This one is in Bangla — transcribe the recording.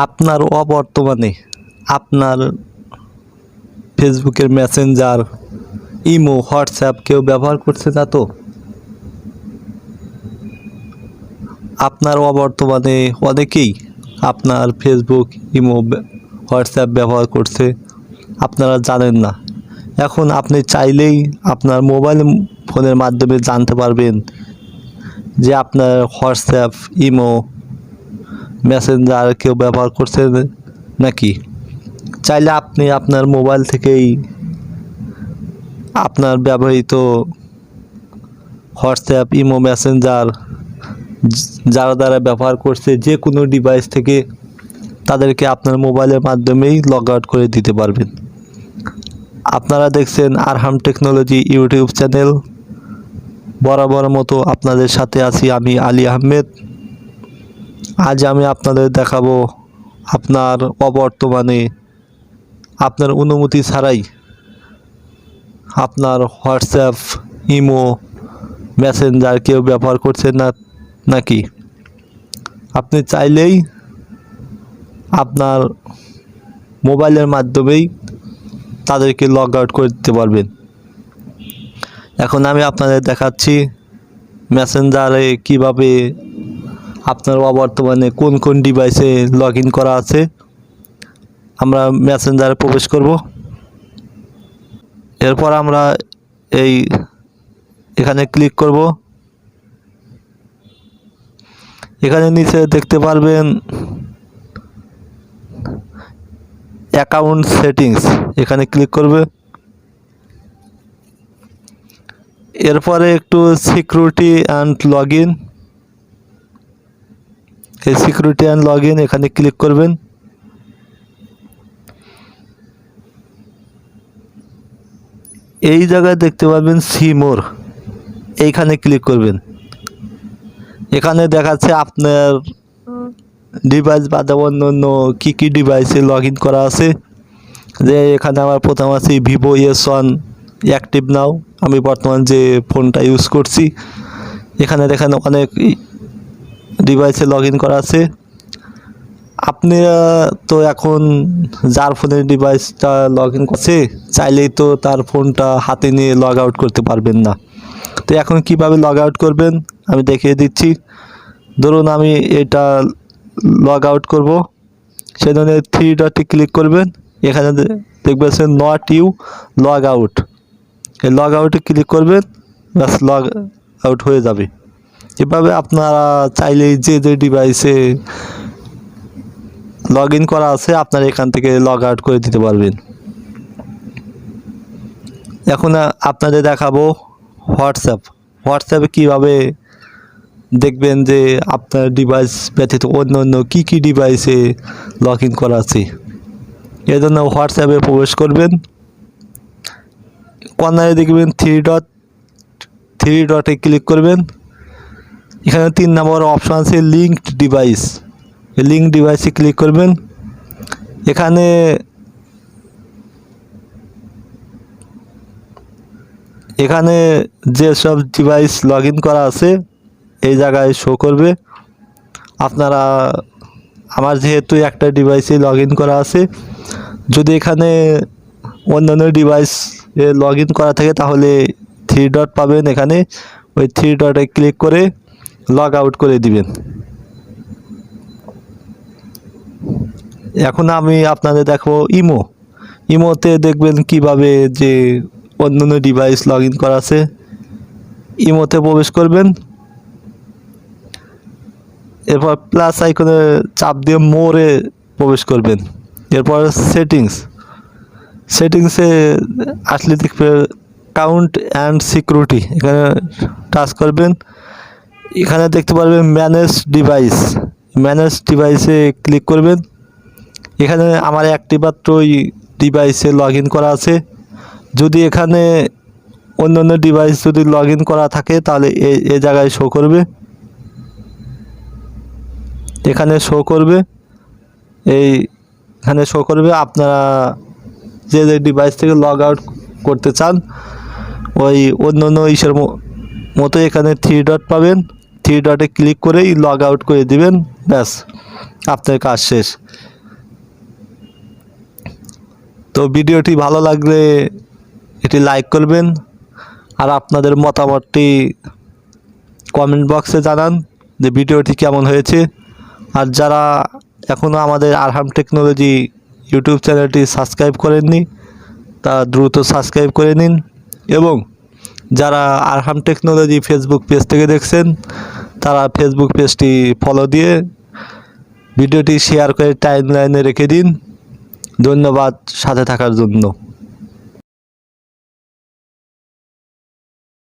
আপনার অবর্তমানে আপনার ফেসবুকের মেসেঞ্জার, ইমো, হোয়াটসঅ্যাপ কেউ ব্যবহার করছে না তো? আপনার অবর্তমানে অনেকেই আপনার ফেসবুক, ইমো, হোয়াটসঅ্যাপ ব্যবহার করছে, আপনারা জানেন না। এখন আপনি চাইলেই আপনার মোবাইল ফোনের মাধ্যমে জানতে পারবেন যে আপনার হোয়াটসঅ্যাপ, ইমো, মেসেঞ্জার কেউ ব্যবহার করছে নাকি। চাইলে আপনি আপনার মোবাইল থেকেই আপনার ব্যবহৃত হোয়াটসঅ্যাপ, ইমো, মেসেঞ্জার যারা দ্বারা ব্যবহার করছে যে কোনো ডিভাইস থেকে তাদেরকে আপনার মোবাইলের মাধ্যমেই লগ আউট করে দিতে পারবেন। আপনারা দেখছেন আরহাম টেকনোলজি ইউটিউব চ্যানেল। বরাবর মতো আপনাদের সাথে আছি আমি আলী আহমেদ। আজ আমি আপনাদের দেখাবো আপনার অবর্তমানে আপনার অনুমতি ছাড়াই আপনার হোয়াটসঅ্যাপ, ইমো, মেসেঞ্জার কেউ ব্যবহার করছে না নাকি। আপনি চাইলেই আপনার মোবাইলের মাধ্যমেই তাদেরকে লগ আউট করে দিতে পারবেন। এখন আমি আপনাদের দেখাচ্ছি মেসেঞ্জারে কিভাবে আপনার অবর্তমানে কোন কোন ডিভাইসে লগ ইন করা আছে। আমরা মেসেঞ্জারে প্রবেশ করব। এরপর আমরা এখানে ক্লিক করব। এখানে নিচে দেখতে পারবেন অ্যাকাউন্ট সেটিংস, এখানে ক্লিক করবে। এরপরে একটু সিকিউরিটি অ্যান্ড লগ ইন, এই সিকিউরিটি অ্যান্ড লগ ইন এখানে ক্লিক করবেন। এই জায়গায় দেখতে পাবেন সি মোর, এইখানে ক্লিক করবেন। এখানে দেখাচ্ছে আপনার ডিভাইস বাদে অন্য কী কী ডিভাইসে লগ ইন করা আছে। যে এখানে আমার প্রথম আছে ভিভো S1 অ্যাক্টিভ নাও, আমি বর্তমান যে ফোনটা ইউজ করছি। এখানে দেখেন অনেক ডিভাইসে লগ ইন করা আছে। আপনি তো এখন যার ফোনের ডিভাইসটা লগ ইন করছে চাইলেই তো তার ফোনটা হাতে নিয়ে লগ আউট করতে পারবেন না। তো এখন কিভাবে লগ আউট করবেন আমি দেখিয়ে দিচ্ছি। ধরুন আমি এটা লগ আউট করব, সেজন্য 3 ডটে ক্লিক করবেন। এখানে দেখবেন নট ইউ লগ আউট, এই লগ আউটে ক্লিক করবেন, ব্যাস লগ আউট হয়ে যাবে। এভাবে আপনারা চাইলেই যে ডিভাইসে লগ ইন করা আছে আপনারা এখান থেকে লগ আউট করে দিতে পারবেন। এখন আপনাদের দেখাবো হোয়াটসঅ্যাপে কীভাবে দেখবেন যে আপনার ডিভাইস ব্যতীত অন্য কী কী ডিভাইসে লগ ইন করা আছে। এর জন্য হোয়াটসঅ্যাপে প্রবেশ করবেন। কর্নারে দেখবেন 3 ডটে ক্লিক করবেন। এখানে 3 নম্বর অপশন আছে লিঙ্কড ডিভাইস, এই লিঙ্ক ডিভাইসে ক্লিক করবেন। এখানে যেসব ডিভাইস লগ ইন করা আছে এই জায়গায় শো করবে। আপনারা আমার যেহেতু একটা ডিভাইসে লগ ইন করা আছে, যদি এখানে অন্যান্য ডিভাইস লগ ইন করা থাকে তাহলে 3 ডট পাবেন। এখানে ওই 3 ডটে ক্লিক করে লগ আউট করে দিবেন। এখন আমি আপনাদের দেখাবো ইমোতে দেখবেন কিভাবে যে অন্যান্য ডিভাইস লগ ইন করা আছে। ইমোতে প্রবেশ করবেন, এরপর প্লাস আইকনে চাপ দিয়ে মোরে প্রবেশ করবেন। এরপর সেটিংসে আসলে দেখবে কাউন্ট অ্যান্ড সিকিউরিটি, এখানে টাচ করবেন। এখানে দেখতে পারবেন ম্যানেজ ডিভাইসে ক্লিক করবেন। এখানে আমার একটি মাত্রই ডিভাইসে লগ ইন করা আছে। যদি এখানে অন্যান্য ডিভাইস যদি লগ ইন করা থাকে তাহলে এই জায়গায় শো করবে, এখানে শো করবে, এইখানে শো করবে। আপনারা যে ডিভাইস থেকে লগ আউট করতে চান ওই অন্যান্য ইসের মতো এখানে 3 ডট পাবেন। 3 ডটে ক্লিক করেই লগ আউট করে দিবেন, ব্যাস আপনার কাজ শেষ। তো ভিডিওটি ভালো লাগলে এটি লাইক করবেন, আর আপনাদের মতামতটি কমেন্ট বক্সে জানান যে ভিডিওটি কেমন হয়েছে। আর যারা এখনও আমাদের আরহাম টেকনোলজি ইউটিউব চ্যানেলটি সাবস্ক্রাইব করেননি, তা দ্রুত সাবস্ক্রাইব করে নিন। এবং যারা আরহাম টেকনোলজি ফেসবুক পেজ থেকে দেখছেন, তারা ফেসবুক পেজটি ফলো দিয়ে ভিডিওটি শেয়ার করে টাইমলাইনে রেখে দিন। ধন্যবাদ সাথে থাকার জন্য।